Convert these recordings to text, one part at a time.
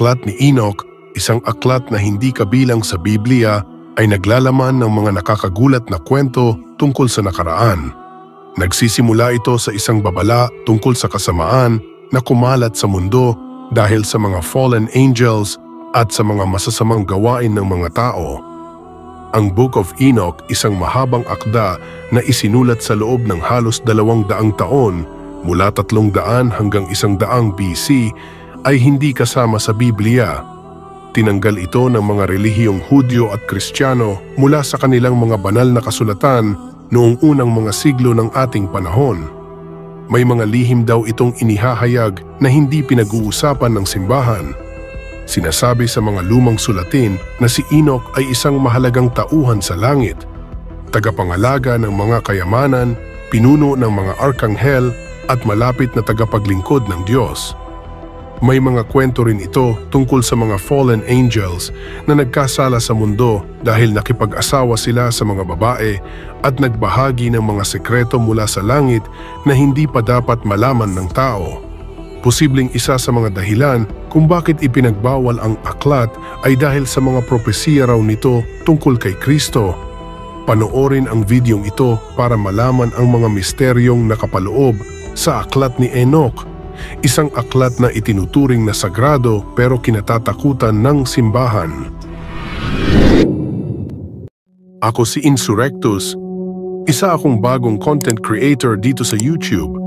aklat ni Enoch, isang aklat na hindi kabilang sa Biblia, ay naglalaman ng mga nakakagulat na kwento tungkol sa nakaraan. Nagsisimula ito sa isang babala tungkol sa kasamaan na kumalat sa mundo dahil sa mga fallen angels at sa mga masasamang gawain ng mga tao. Ang Book of Enoch, isang mahabang akda na isinulat sa loob ng halos 200 taon mula 300 hanggang 100 BC, ay hindi kasama sa Biblia. Tinanggal ito ng mga relihiyong Hudyo at Kristiyano mula sa kanilang mga banal na kasulatan noong unang mga siglo ng ating panahon. May mga lihim daw itong inihahayag na hindi pinag-uusapan ng simbahan. Sinasabi sa mga lumang sulatin na si Enoch ay isang mahalagang tauhan sa langit, tagapangalaga ng mga kayamanan, pinuno ng mga arkanghel at malapit na tagapaglingkod ng Diyos. May mga kwento rin ito tungkol sa mga fallen angels na nagkasala sa mundo dahil nakipag-asawa sila sa mga babae at nagbahagi ng mga sekreto mula sa langit na hindi pa dapat malaman ng tao. Posibleng isa sa mga dahilan kung bakit ipinagbawal ang aklat ay dahil sa mga propesiya raw nito tungkol kay Kristo. Panoorin ang videong ito para malaman ang mga misteryong nakapaloob sa aklat ni Enoch, isang aklat na itinuturing na sagrado pero kinatatakutan ng simbahan. Ako si Insurrectus, isa akong bagong content creator dito sa YouTube.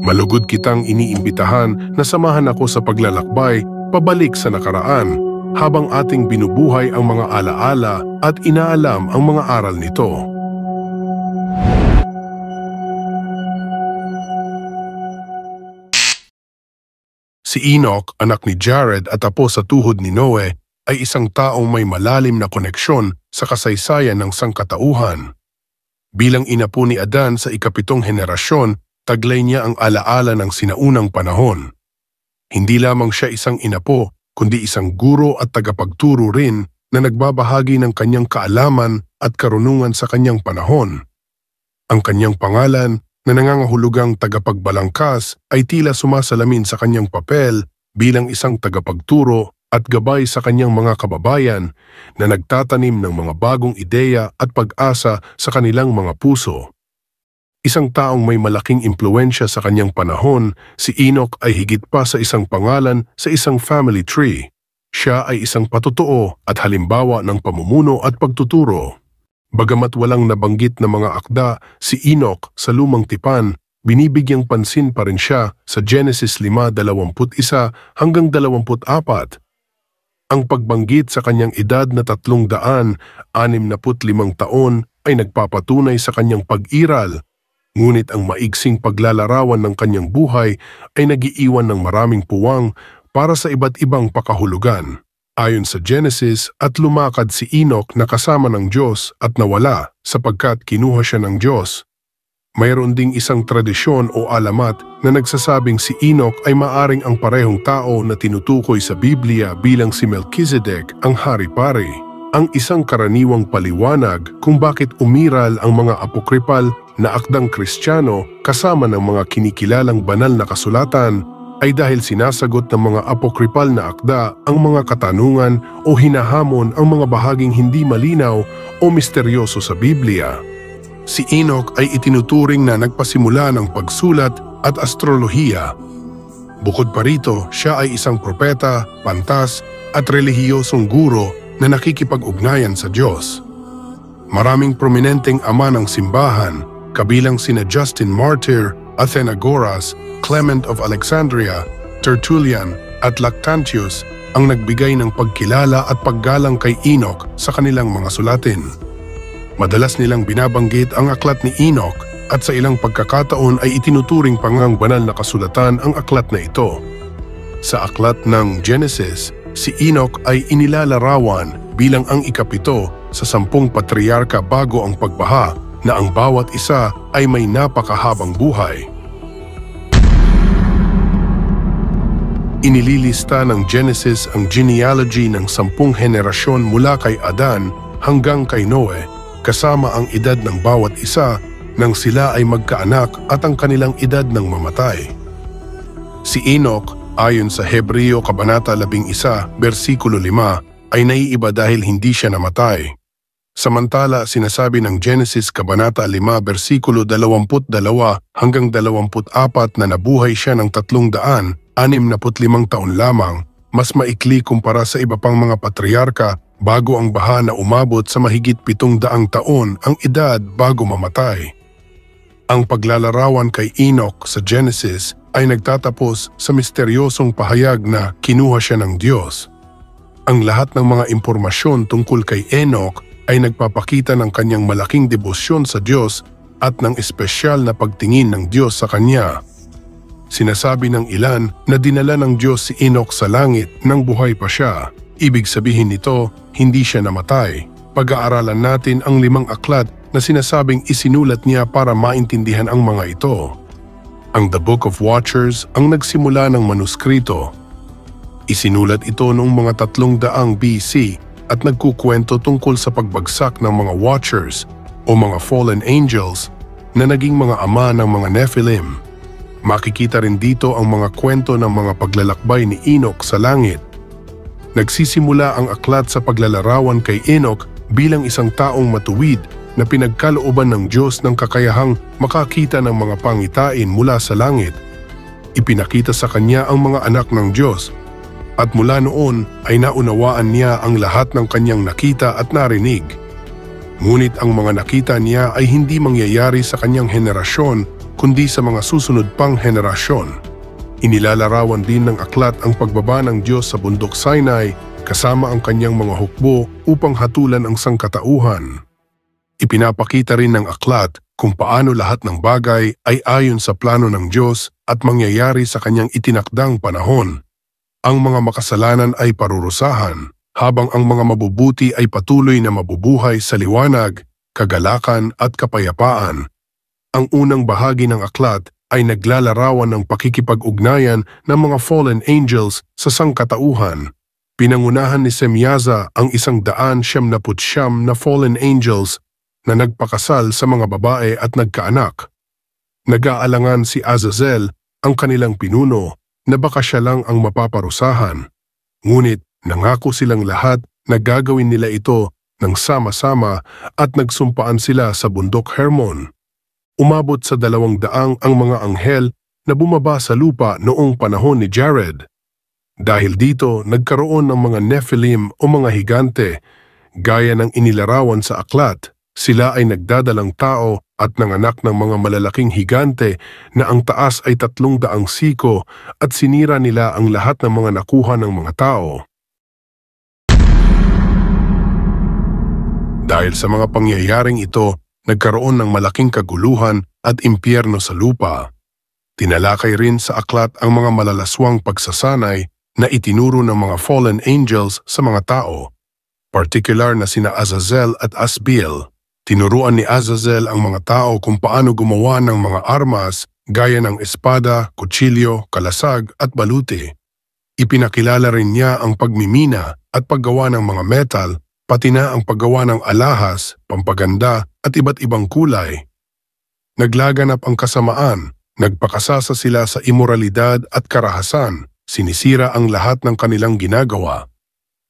Malugod kitang iniimbitahan na samahan ako sa paglalakbay pabalik sa nakaraan habang ating binubuhay ang mga alaala at inaalam ang mga aral nito. Si Enoch, anak ni Jared at apo sa tuhod ni Noe, ay isang taong may malalim na koneksyon sa kasaysayan ng sangkatauhan. Bilang inapo ni Adan sa ika-7 henerasyon, taglay niya ang alaala ng sinaunang panahon. Hindi lamang siya isang inapo, kundi isang guro at tagapagturo rin na nagbabahagi ng kanyang kaalaman at karunungan sa kanyang panahon. Ang kanyang pangalan na nangangahulugang tagapagbalangkas ay tila sumasalamin sa kanyang papel bilang isang tagapagturo at gabay sa kanyang mga kababayan na nagtatanim ng mga bagong ideya at pag-asa sa kanilang mga puso. Isang taong may malaking impluwensya sa kanyang panahon, si Enoch ay higit pa sa isang pangalan sa isang family tree. Siya ay isang patotoo at halimbawa ng pamumuno at pagtuturo. Bagamat walang nabanggit na mga akda, si Enoch sa Lumang Tipan, binibigyang pansin pa rin siya sa Genesis 5:21 hanggang 24. Ang pagbanggit sa kanyang edad na 365 taon ay nagpapatunay sa kanyang pag-iral, ngunit ang maigsing paglalarawan ng kanyang buhay ay nagiiwan ng maraming puwang para sa iba't ibang pakahulugan. Ayon sa Genesis, at lumakad si Enoch na kasama ng Diyos at nawala sapagkat kinuha siya ng Diyos. Mayroon ding isang tradisyon o alamat na nagsasabing si Enoch ay maaring ang parehong tao na tinutukoy sa Biblia bilang si Melchizedek, ang hari-pari. Ang isang karaniwang paliwanag kung bakit umiral ang mga apokripal na akdang Kristiyano kasama ng mga kinikilalang banal na kasulatan ay dahil sinasagot ng mga apokripal na akda ang mga katanungan o hinahamon ang mga bahaging hindi malinaw o misteryoso sa Biblia. Si Enoch ay itinuturing na nagpasimula ng pagsulat at astrolohiya. Bukod pa rito, siya ay isang propeta, pantas at relihiyosong guro na nakikipag-ugnayan sa Diyos. Maraming prominenteng ama ng simbahan, kabilang sina Justin Martyr, Athenagoras, Clement of Alexandria, Tertullian at Lactantius ang nagbigay ng pagkilala at paggalang kay Enoch sa kanilang mga sulatin. Madalas nilang binabanggit ang aklat ni Enoch at sa ilang pagkakataon ay itinuturing pangang banal na kasulatan ang aklat na ito. Sa aklat ng Genesis, si Enoch ay inilalarawan bilang ang ika-7 sa 10 patriarka bago ang pagbaha na ang bawat isa ay may napakahabang buhay. Inililista ng Genesis ang genealogy ng 10 henerasyon mula kay Adan hanggang kay Noe, kasama ang edad ng bawat isa nang sila ay magkaanak at ang kanilang edad ng mamatay. Si Enoch, Ayon sa Hebreo Kabanata 11, versikulo 5, ay naiiba dahil hindi siya namatay. Samantala, sinasabi ng Genesis Kabanata 5, versikulo 22 hanggang 24 na nabuhay siya ng 365 taon lamang, mas maikli kumpara sa iba pang mga patriarka bago ang baha na umabot sa mahigit 700 taon ang edad bago mamatay. Ang paglalarawan kay Enoch sa Genesis ay nagtatapos sa misteryosong pahayag na kinuha siya ng Diyos. Ang lahat ng mga impormasyon tungkol kay Enoch ay nagpapakita ng kanyang malaking debosyon sa Diyos at ng espesyal na pagtingin ng Diyos sa kanya. Sinasabi ng ilan na dinala ng Diyos si Enoch sa langit nang buhay pa siya. Ibig sabihin nito, hindi siya namatay. Pag-aaralan natin ang 5 aklat na sinasabing isinulat niya para maintindihan ang mga ito. Ang The Book of Watchers ang nagsimula ng manuskrito. Isinulat ito noong mga 300 BC at nagkukwento tungkol sa pagbagsak ng mga Watchers o mga fallen angels na naging mga ama ng mga Nephilim. Makikita rin dito ang mga kwento ng mga paglalakbay ni Enoch sa langit. Nagsisimula ang aklat sa paglalarawan kay Enoch bilang isang taong matuwid na pinagkalooban ng Diyos ng kakayahang makakita ng mga pangitain mula sa langit. Ipinakita sa kanya ang mga anak ng Diyos. At mula noon ay naunawaan niya ang lahat ng kanyang nakita at narinig. Ngunit ang mga nakita niya ay hindi mangyayari sa kanyang henerasyon kundi sa mga susunod pang henerasyon. Inilalarawan din ng aklat ang pagbaba ng Diyos sa bundok Sinai kasama ang kanyang mga hukbo upang hatulan ang sangkatauhan. Ipinapakita rin ng aklat kung paano lahat ng bagay ay ayon sa plano ng Diyos at mangyayari sa kanyang itinakdang panahon. Ang mga makasalanan ay parurusahan, habang ang mga mabubuti ay patuloy na mabubuhay sa liwanag, kagalakan at kapayapaan. Ang unang bahagi ng aklat ay naglalarawan ng pakikipag-ugnayan ng mga fallen angels sa sangkatauhan. Pinangunahan ni Semyaza ang 179 na fallen angels na nagpakasal sa mga babae at nagkaanak. Nag-aalangan si Azazel, ang kanilang pinuno, na baka siya lang ang mapaparusahan. Ngunit nangako silang lahat na gagawin nila ito ng sama-sama at nagsumpaan sila sa bundok Hermon. Umabot sa 200 ang mga anghel na bumaba sa lupa noong panahon ni Jared. Dahil dito, nagkaroon ng mga Nephilim o mga higante, gaya ng inilarawan sa aklat. Sila ay nagdadalang tao at nanganak ng mga malalaking higante na ang taas ay 300 siko at sinira nila ang lahat ng mga nakuha ng mga tao. Dahil sa mga pangyayaring ito, nagkaroon ng malaking kaguluhan at impyerno sa lupa. Tinalakay rin sa aklat ang mga malalaswang pagsasanay na itinuro ng mga fallen angels sa mga tao, partikular na sina Azazel at Asbiel. Tinuruan ni Azazel ang mga tao kung paano gumawa ng mga armas gaya ng espada, kutsilyo, kalasag at baluti. Ipinakilala rin niya ang pagmimina at paggawa ng mga metal, pati na ang paggawa ng alahas, pampaganda at iba't ibang kulay. Naglaganap ang kasamaan, nagpakasasa sila sa imoralidad at karahasan, sinisira ang lahat ng kanilang ginagawa.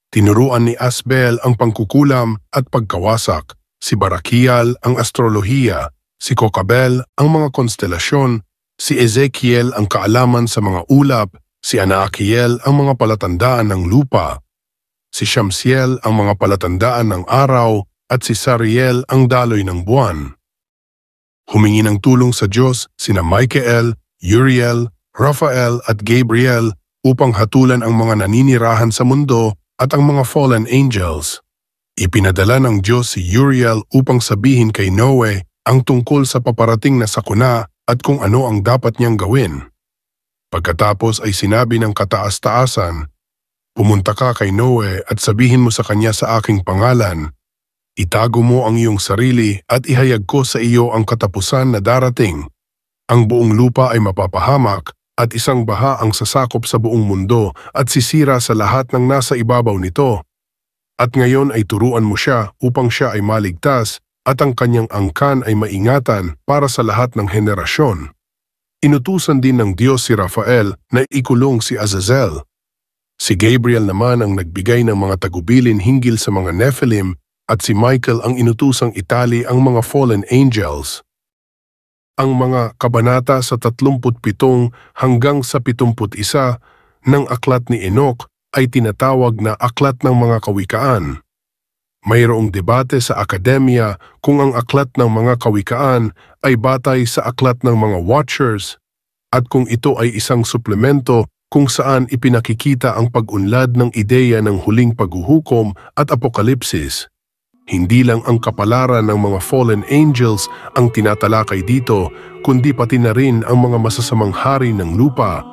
Tinuruan ni Asbel ang pangkukulam at pagkawasak, si Barakiel ang astrolohiya, si Kokabel ang mga konstelasyon, si Ezekiel ang kaalaman sa mga ulap, si Anaakiel ang mga palatandaan ng lupa, si Shamsiel ang mga palatandaan ng araw, at si Sariel ang daloy ng buwan. Humingi ng tulong sa Diyos sina Michael, Uriel, Raphael at Gabriel upang hatulan ang mga naninirahan sa mundo at ang mga fallen angels. Ipinadala ng Diyos si Uriel upang sabihin kay Noe ang tungkol sa paparating na sakuna at kung ano ang dapat niyang gawin. Pagkatapos ay sinabi ng kataas-taasan, "Pumunta ka kay Noe at sabihin mo sa kanya sa aking pangalan, itago mo ang iyong sarili at ihayag ko sa iyo ang katapusan na darating. Ang buong lupa ay mapapahamak at isang baha ang sasakop sa buong mundo at sisira sa lahat ng nasa ibabaw nito. At ngayon ay turuan mo siya upang siya ay maligtas at ang kanyang angkan ay maingatan para sa lahat ng henerasyon." Inutusan din ng Diyos si Rafael na ikulong si Azazel. Si Gabriel naman ang nagbigay ng mga tagubilin hinggil sa mga Nephilim at si Michael ang inutusang itali ang mga fallen angels. Ang mga kabanata sa 37 hanggang sa 71 ng aklat ni Enoch ay tinatawag na aklat ng mga kawikaan. Mayroong debate sa akademya kung ang aklat ng mga kawikaan ay batay sa aklat ng mga Watchers at kung ito ay isang suplemento kung saan ipinakikita ang pag-unlad ng ideya ng huling paghuhukom at apokalipsis. Hindi lang ang kapalaran ng mga fallen angels ang tinatalakay dito, kundi pati na rin ang mga masasamang hari ng lupa.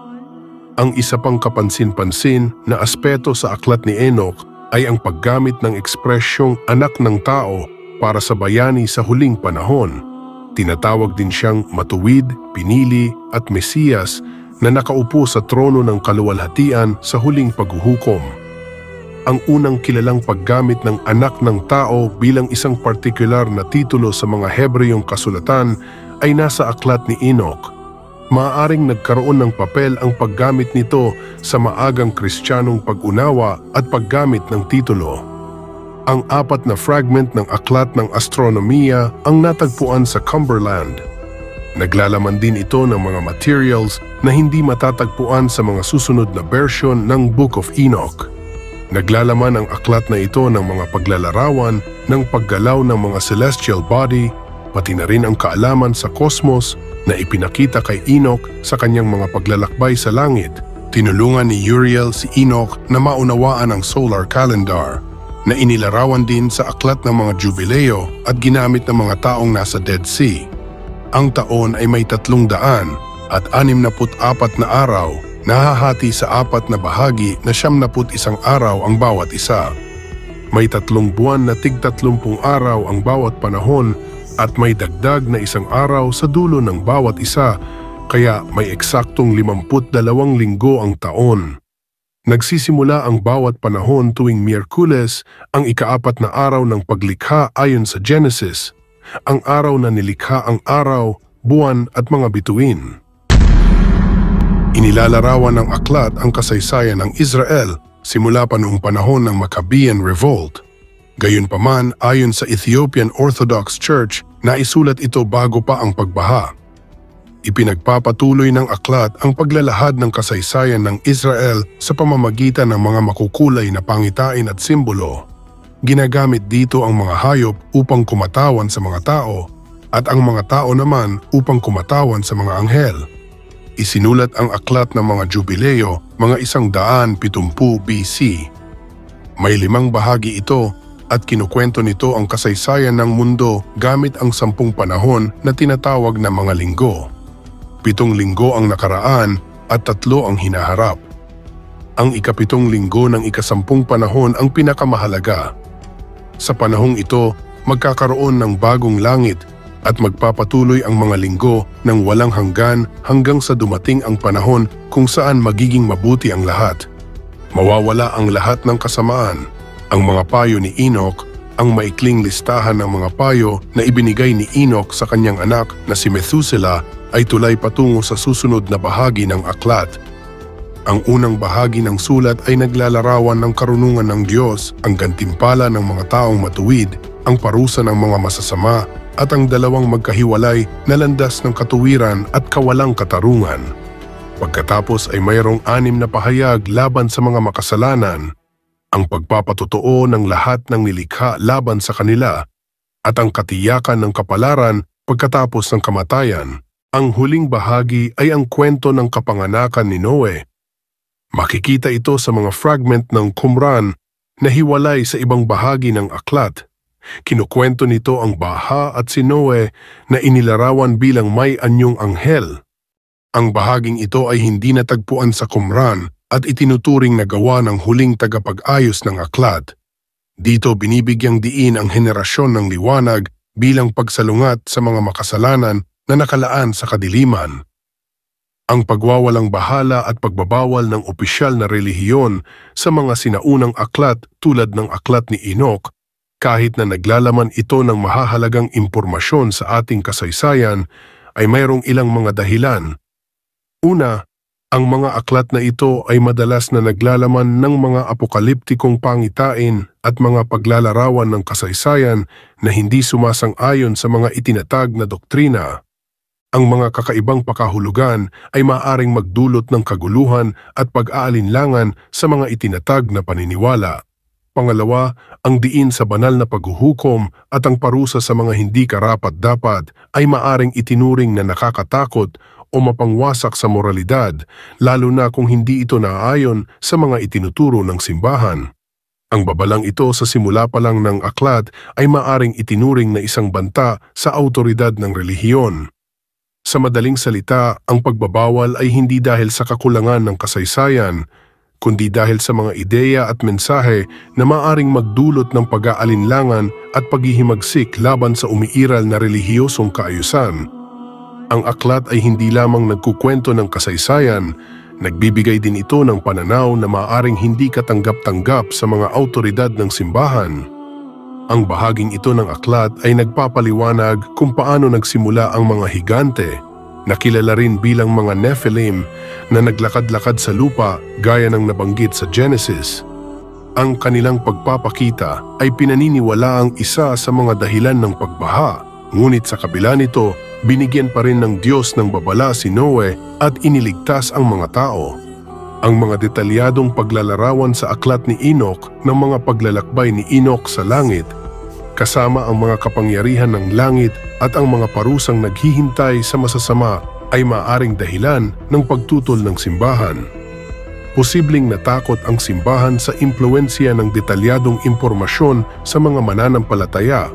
Ang isa pang kapansin-pansin na aspeto sa aklat ni Enoch ay ang paggamit ng ekspresyong anak ng tao para sa bayani sa huling panahon. Tinatawag din siyang matuwid, pinili at Mesiyas na nakaupo sa trono ng kaluwalhatian sa huling paghuhukom. Ang unang kilalang paggamit ng anak ng tao bilang isang partikular na titulo sa mga Hebreyong kasulatan ay nasa aklat ni Enoch. Maaaring nagkaroon ng papel ang paggamit nito sa maagang Kristiyanong pag-unawa at paggamit ng titulo. Ang 4 na fragment ng aklat ng astronomiya ang natagpuan sa Cumberland. Naglalaman din ito ng mga materials na hindi matatagpuan sa mga susunod na version ng Book of Enoch. Naglalaman ang aklat na ito ng mga paglalarawan ng paggalaw ng mga celestial body, pati na rin ang kaalaman sa kosmos na ipinakita kay Enoch sa kanyang mga paglalakbay sa langit. Tinulungan ni Uriel si Enoch na maunawaan ang solar calendar na inilarawan din sa aklat ng mga Jubileo at ginamit ng mga taong nasa Dead Sea. Ang taon ay may 364 na araw, nahahati sa 4 na bahagi na 71 araw ang bawat isa. May 3 buwan na tig-30 araw ang bawat panahon at may dagdag na 1 araw sa dulo ng bawat isa, kaya may eksaktong 52 linggo ang taon. Nagsisimula ang bawat panahon tuwing Miyerkules, ang ika-4 na araw ng paglikha ayon sa Genesis, ang araw na nilikha ang araw, buwan at mga bituin. Inilalarawan ng aklat ang kasaysayan ng Israel simula pa noong panahon ng Maccabean Revolt. Gayunpaman, ayon sa Ethiopian Orthodox Church, naisulat ito bago pa ang pagbaha. Ipinagpapatuloy ng aklat ang paglalahad ng kasaysayan ng Israel sa pamamagitan ng mga makukulay na pangitain at simbolo. Ginagamit dito ang mga hayop upang kumatawan sa mga tao at ang mga tao naman upang kumatawan sa mga anghel. Isinulat ang aklat ng mga Jubileo mga 170 BC. May 5 bahagi ito at kinukwento nito ang kasaysayan ng mundo gamit ang 10 panahon na tinatawag na mga linggo. 7 linggo ang nakaraan at 3 ang hinaharap. Ang ika-7 linggo ng ika-10 panahon ang pinakamahalaga. Sa panahong ito, magkakaroon ng bagong langit at magpapatuloy ang mga linggo ng walang hanggan hanggang sa dumating ang panahon kung saan magiging mabuti ang lahat. Mawawala ang lahat ng kasamaan. Ang mga payo ni Enoch, ang maikling listahan ng mga payo na ibinigay ni Enoch sa kanyang anak na si Methuselah ay tulay patungo sa susunod na bahagi ng aklat. Ang unang bahagi ng sulat ay naglalarawan ng karunungan ng Diyos, ang gantimpala ng mga taong matuwid, ang parusa ng mga masasama, at ang dalawang magkahiwalay na landas ng katuwiran at kawalang katarungan. Pagkatapos ay mayroong 6 na pahayag laban sa mga makasalanan, ang pagpapatotoo ng lahat ng nilikha laban sa kanila, at ang katiyakan ng kapalaran pagkatapos ng kamatayan. Ang huling bahagi ay ang kwento ng kapanganakan ni Noe. Makikita ito sa mga fragment ng Qumran na hiwalay sa ibang bahagi ng aklat. Kinukwento nito ang baha at si Noe na inilarawan bilang may anyong anghel. Ang bahaging ito ay hindi natagpuan sa Qumran at itinuturing na gawa ng huling tagapag-ayos ng aklat. Dito binibigyang diin ang henerasyon ng liwanag bilang pagsalungat sa mga makasalanan na nakalaan sa kadiliman. Ang pagwawalang bahala at pagbabawal ng opisyal na relihiyon sa mga sinaunang aklat tulad ng aklat ni Enoch, kahit na naglalaman ito ng mahahalagang impormasyon sa ating kasaysayan, ay mayroong ilang mga dahilan Una, ang mga aklat na ito ay madalas na naglalaman ng mga apokaliptikong pangitain at mga paglalarawan ng kasaysayan na hindi sumasang-ayon sa mga itinatag na doktrina. Ang mga kakaibang pakahulugan ay maaaring magdulot ng kaguluhan at pag-aalinlangan sa mga itinatag na paniniwala. Pangalawa, ang diin sa banal na paghuhukom at ang parusa sa mga hindi karapat-dapat ay maaring itinuring na nakakatakot o mapangwasak sa moralidad, lalo na kung hindi ito naaayon sa mga itinuturo ng simbahan. Ang babalang ito sa simula pa lang ng aklat ay maaring itinuring na isang banta sa awtoridad ng relihiyon. Sa madaling salita, ang pagbabawal ay hindi dahil sa kakulangan ng kasaysayan, kundi dahil sa mga ideya at mensahe na maaring magdulot ng pag-aalinlangan at paghihimagsik laban sa umiiral na relihiyosong kaayusan. Ang aklat ay hindi lamang nagkukwento ng kasaysayan, nagbibigay din ito ng pananaw na maaring hindi katanggap-tanggap sa mga awtoridad ng simbahan. Ang bahaging ito ng aklat ay nagpapaliwanag kung paano nagsimula ang mga higante, na kilala rin bilang mga Nephilim na naglakad-lakad sa lupa gaya ng nabanggit sa Genesis. Ang kanilang pagpapakita ay pinaniniwalaang isa sa mga dahilan ng pagbaha, ngunit sa kabila nito, binigyan pa rin ng Diyos ng babala si Noe at iniligtas ang mga tao. Ang mga detalyadong paglalarawan sa aklat ni Enoch ng mga paglalakbay ni Enoch sa langit, kasama ang mga kapangyarihan ng langit at ang mga parusang naghihintay sa masasama ay maaaring dahilan ng pagtutol ng simbahan. Posibleng natakot ang simbahan sa impluwensya ng detalyadong impormasyon sa mga mananampalataya,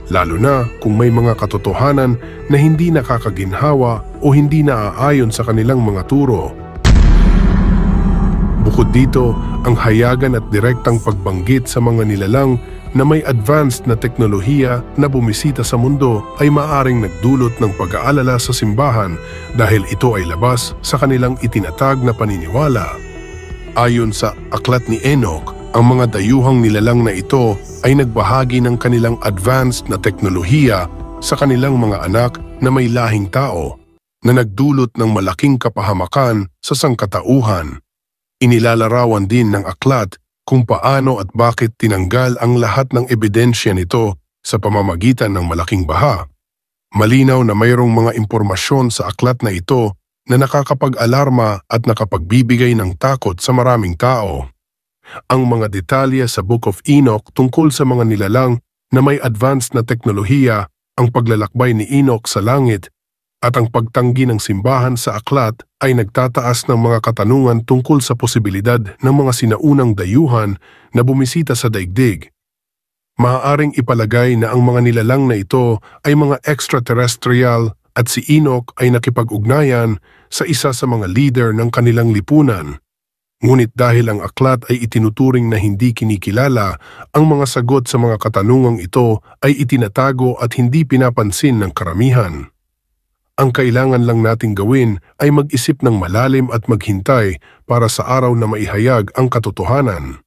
lalo na kung may mga katotohanan na hindi nakakaginhawa o hindi naaayon sa kanilang mga turo. Bukod dito, ang hayagan at direktang pagbanggit sa mga nilalang na may advanced na teknolohiya na bumisita sa mundo ay maaaring nagdulot ng pag-aalala sa simbahan dahil ito ay labas sa kanilang itinatag na paniniwala. Ayon sa aklat ni Enoch, ang mga dayuhang nilalang na ito ay nagbahagi ng kanilang advanced na teknolohiya sa kanilang mga anak na may lahing tao na nagdulot ng malaking kapahamakan sa sangkatauhan. Inilalarawan din ng aklat kung paano at bakit tinanggal ang lahat ng ebidensya nito sa pamamagitan ng malaking baha. Malinaw na mayroong mga impormasyon sa aklat na ito na nakakapag-alarma at nakapagbibigay ng takot sa maraming tao. Ang mga detalye sa Book of Enoch tungkol sa mga nilalang na may advanced na teknolohiya, ang paglalakbay ni Enoch sa langit, at ang pagtanggi ng simbahan sa aklat ay nagtataas ng mga katanungan tungkol sa posibilidad ng mga sinaunang dayuhan na bumisita sa daigdig. Maaaring ipalagay na ang mga nilalang na ito ay mga extraterrestrial at si Enoch ay nakipag-ugnayan sa isa sa mga leader ng kanilang lipunan. Ngunit dahil ang aklat ay itinuturing na hindi kinikilala, ang mga sagot sa mga katanungang ito ay itinatago at hindi pinapansin ng karamihan. Ang kailangan lang nating gawin ay mag-isip ng malalim at maghintay para sa araw na maihayag ang katotohanan.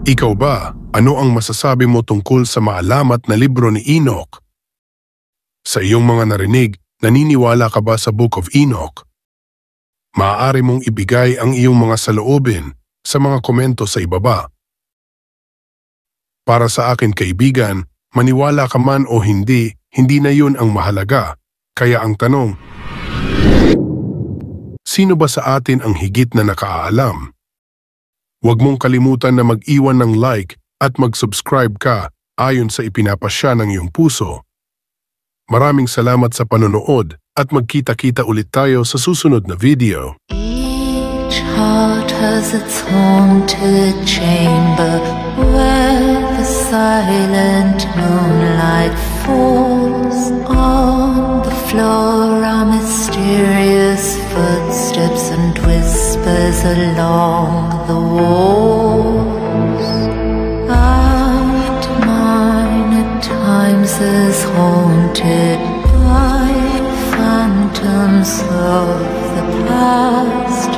Ikaw ba, ano ang masasabi mo tungkol sa maalamat na libro ni Enoch? Sa iyong mga narinig, naniniwala ka ba sa Book of Enoch? Maaari mong ibigay ang iyong mga saloobin sa mga komento sa ibaba. Para sa akin kaibigan, maniwala ka man o hindi na yun ang mahalaga. Kaya ang tanong, sino ba sa atin ang higit na nakaalam? Huwag mong kalimutan na mag-iwan ng like at mag-subscribe ka ayon sa ipinapasya ng iyong puso. Maraming salamat sa panonood at magkita-kita ulit tayo sa susunod na video. Each heart has its haunted chamber where the silent moonlight falls. On the floor are mysterious footsteps and whispers along the walls. And mine at times is haunted by phantoms of the past.